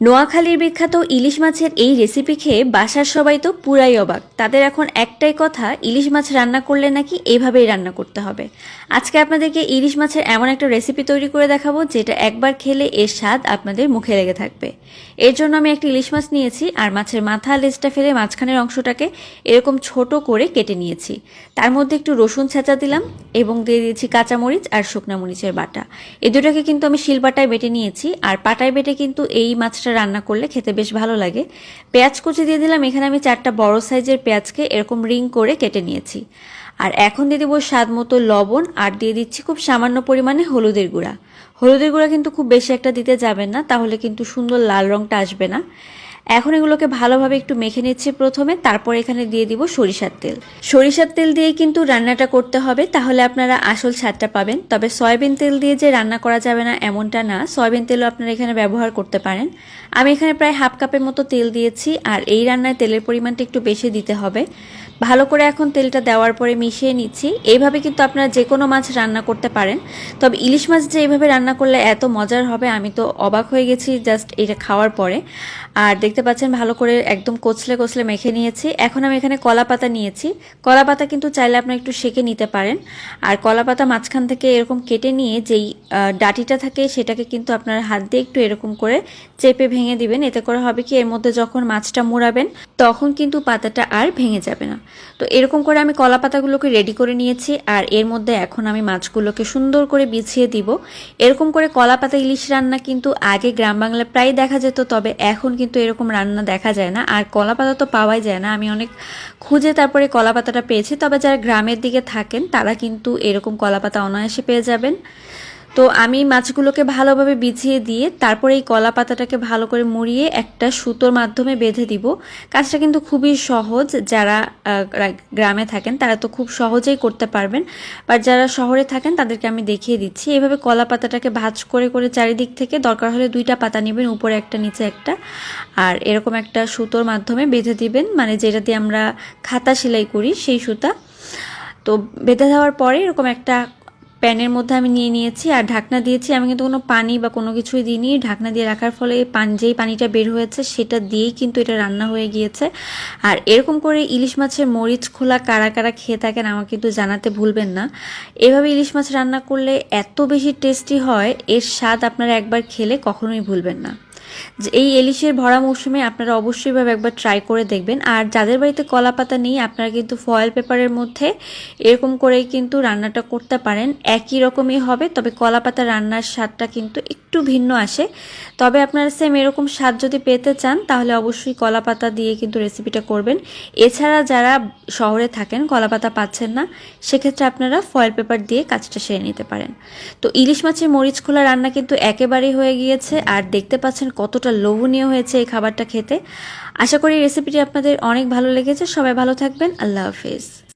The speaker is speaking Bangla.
নোয়াখালীর বিখ্যাত ইলিশ মাছের এই রেসিপি খেয়ে বাসার সবাই তো পুরাই অবাক। তাদের এখন একটাই কথা, ইলিশ মাছ রান্না করলে নাকি এইভাবেই রান্না করতে হবে। আজকে আপনাদেরকে ইলিশ মাছের এমন একটা রেসিপি তৈরি করে দেখাবো যেটা একবার খেলে এর স্বাদ আপনাদের মুখে লেগে থাকবে। এর জন্য আমি একটা ইলিশ মাছ নিয়েছি আর মাছের মাথা লেজটা ফেলে মাঝখানের অংশটাকে এরকম ছোট করে কেটে নিয়েছি। তার মধ্যে একটু রসুন ছেঁচা দিলাম এবং দিয়ে দিয়েছি কাঁচামরিচ আর শুকনা মরিচের বাটা। এই দুটোকে কিন্তু আমি শিলপাটায় বেটে নিয়েছি, আর পাটায় বেটে কিন্তু এই মাছটা রান্না করলে খেতে বেশ ভালো লাগে। পেঁয়াজ কুচি দিয়ে দিলাম, এখানে আমি 4টা বড় সাইজের পেঁয়াজকে এরকম রিং করে কেটে নিয়েছি। আর এখন দিয়ে দেবো স্বাদ মতো লবণ, আর দিয়ে দিচ্ছি খুব সামান্য পরিমাণে হলুদের গুঁড়া। হলুদের গুঁড়া কিন্তু খুব বেশি একটা দিতে যাবেন না, তাহলে কিন্তু সুন্দর লাল রঙটা আসবে না। এখন এগুলোকে ভালোভাবে একটু মেখে নিচ্ছি প্রথমে, তারপর এখানে দিয়ে দিব সরিষার তেল। সরিষার তেল দিয়েই কিন্তু রান্নাটা করতে হবে, তাহলে আপনারা আসল স্বাদটা পাবেন। তবে সয়াবিন তেল দিয়ে যে রান্না করা যাবে না এমনটা না, সয়াবিন তেলও আপনারা এখানে ব্যবহার করতে পারেন। আমি এখানে প্রায় হাফ কাপের মতো তেল দিয়েছি, আর এই রান্নায় তেলের পরিমাণটা একটু বেশি দিতে হবে। ভালো করে এখন তেলটা দেওয়ার পরে মিশিয়ে নিচ্ছি। এইভাবে কিন্তু আপনারা যে কোনো মাছ রান্না করতে পারেন, তবে ইলিশ মাছ যে এইভাবে রান্না করলে এত মজার হবে আমি তো অবাক হয়ে গেছি জাস্ট এটা খাওয়ার পরে। আর দেখতে পাচ্ছেন ভালো করে একদম কচলে কচলে মেখে নিয়েছি। এখন আমি এখানে কলা পাতা নিয়েছি। কলা পাতা কিন্তু চাইলে আপনারা একটু সেঁকে নিতে পারেন। আর কলা পাতা মাঝখান থেকে এরকম কেটে নিয়ে যেই ডাটিটা থাকে সেটাকে কিন্তু আপনারা হাত দিয়ে একটু এরকম করে চেপে ভেঙে দিবেন। এতে করে হবে কি, এর মধ্যে যখন মাছটা মুড়াবেন তখন কিন্তু পাতাটা আর ভেঙে যাবে না। তো এরকম করে আমি কলা পাতাগুলোকে রেডি করে নিয়েছি, আর এর মধ্যে এখন আমি মাছগুলোকে সুন্দর করে বিছিয়ে দিব। এরকম করে কলা পাতা ইলিশ রান্না কিন্তু আগে গ্রাম বাংলায় প্রায় দেখা যেত, তবে এখন কিন্তু এরকম রান্না দেখা যায় না। আর কলা পাতা তো পাওয়াই যায় না, আমি অনেক খুঁজে তারপরে কলা পাতাটা পেয়েছি। তবে যারা গ্রামের দিকে থাকেন তারা কিন্তু এরকম কলা পাতা অনায়াসে পেয়ে যাবেন। তো আমি মাছগুলোকে ভালোভাবে বিছিয়ে দিয়ে তারপরে এই কলা পাতাটাকে ভালো করে মুড়িয়ে একটা সুতোর মাধ্যমে বেঁধে দিব। কাজটা কিন্তু খুবই সহজ, যারা গ্রামে থাকেন তারা তো খুব সহজেই করতে পারবেন, বাট যারা শহরে থাকেন তাদেরকে আমি দেখিয়ে দিচ্ছি। এভাবে কলা পাতাটাকে ভাঁজ করে করে চারিদিক থেকে দরকার হলে 2টা পাতা নেবেন, উপরে একটা নিচে একটা, আর এরকম একটা সুতোর মাধ্যমে বেঁধে দিবেন, মানে যেটা দিয়ে আমরা খাতা সেলাই করি সেই সুতা। তো বেঁধে দেওয়ার পরে এরকম একটা প্যানের মধ্যে আমি নিয়ে নিয়েছি আর ঢাকনা দিয়েছি। আমি কিন্তু কোনো পানি বা কোনো কিছুই দিইনি। ঢাকনা দিয়ে রাখার ফলে যেই পানিটা বের হয়েছে সেটা দিয়েই কিন্তু এটা রান্না হয়ে গিয়েছে। আর এরকম করে ইলিশ মাছের মরিচ খোলা কারা কারা খেয়ে থাকেন আমাকে কিন্তু জানাতে ভুলবেন না। এভাবে ইলিশ মাছ রান্না করলে এত বেশি টেস্টি হয়, এর স্বাদ আপনারা একবার খেলে কখনোই ভুলবেন না। এই ইলিশের ভরা মৌসুমে আপনারা অবশ্যই ভাবে একবার ট্রাই করে দেখবেন। আর যাদের বাড়িতে কলা পাতা নেই আপনারা কিন্তু ফয়েল পেপারের মধ্যে এরকম করেই কিন্তু রান্নাটা করতে পারেন, একই রকমই হবে। তবে কলা পাতা রান্নার স্বাদটা কিন্তু একটু ভিন্ন আসে। তবে আপনারা সেম এরকম স্বাদ যদি পেতে চান তাহলে অবশ্যই কলা পাতা দিয়ে কিন্তু রেসিপিটা করবেন। এছাড়া যারা শহরে থাকেন কলা পাতা পাচ্ছেন না, সেক্ষেত্রে আপনারা ফয়েল পেপার দিয়ে কাজটা সেরে নিতে পারেন। তো ইলিশ মাছের মরিচ খোলা রান্না কিন্তু একেবারেই হয়ে গিয়েছে, আর দেখতে পাচ্ছেন কতটা লোভনীয় হয়েছে এই খাবারটা খেতে। আশা করি রেসিপিটি আপনাদের অনেক ভালো লেগেছে। সবাই ভালো থাকবেন। আল্লাহ হাফেজ।